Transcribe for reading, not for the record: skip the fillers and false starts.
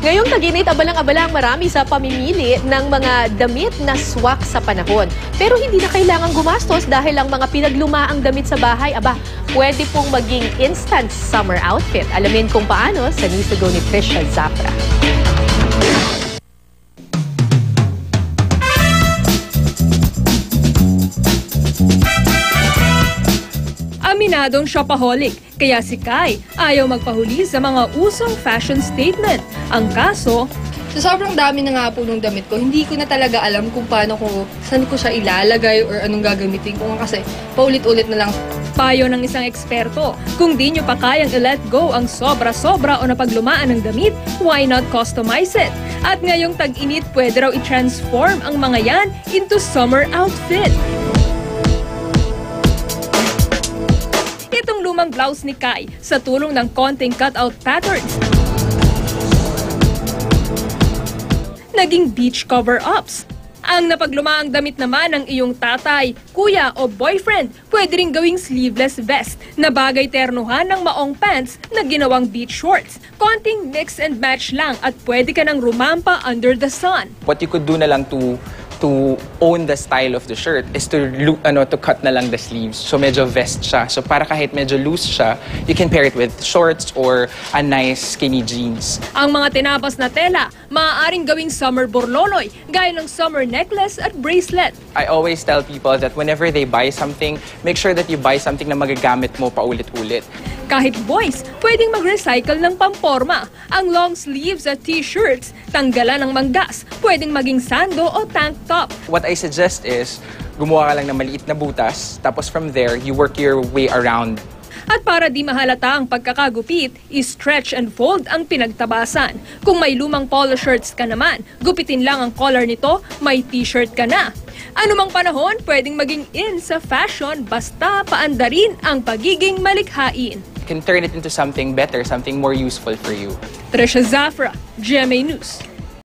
Ngayong tag-init, abalang-abala ang marami sa pamimili ng mga damit na swak sa panahon. Pero hindi na kailangang gumastos dahil ang mga pinaglumaang damit sa bahay, pwede pong maging instant summer outfit. Alamin kung paano sa News to Go ni Trisha Zafra. Aminadong shopaholic, kaya si Kai ayaw magpahuli sa mga usong fashion statement. Ang kaso, sa sobrang dami na nga po ng damit ko, hindi ko na talaga alam kung saan ko siya ilalagay or anong gagamitin ko kasi paulit-ulit na lang. Payo ng isang eksperto, kung di nyo pa kayang i-let go ang sobra-sobra o napaglumaan ng damit, why not customize it? At ngayong tag-init, pwede raw i-transform ang mga yan into summer outfit. Itong lumang blouse ni Kai sa tulong ng konting cutout patterns, naging beach cover-ups. Ang napaglumaang damit naman ng iyong tatay, kuya o boyfriend, pwede rin gawing sleeveless vest na bagay ternuhan ng maong pants na ginawang beach shorts. Konting mix and match lang at pwede ka nang rumampa under the sun. What you could do na lang to own the style of the shirt is to cut na lang the sleeves. So medyo vest siya. So para kahit medyo loose siya, you can pair it with shorts or a nice skinny jeans. Ang mga tinapas na tela, maaaring gawing summer borloloy, gaya ng summer necklace at bracelet. I always tell people that whenever they buy something, make sure that you buy something na magagamit mo paulit-ulit. Kahit boys, pwedeng mag-recycle ng pamporma. Ang long sleeves at t-shirts, tanggalan ng manggas, pwedeng maging sando o tank top. What I suggest is, gumawa ka lang ng maliit na butas, tapos from there, you work your way around. At para di mahalata ang pagkakagupit, i-stretch and fold ang pinagtabasan. Kung may lumang polo shirts ka naman, gupitin lang ang collar nito, may t-shirt ka na. Anumang panahon, pwedeng maging in sa fashion basta paandarin ang pagiging malikhain. You can turn it into something better, something more useful for you. Trisha Zafra, GMA News.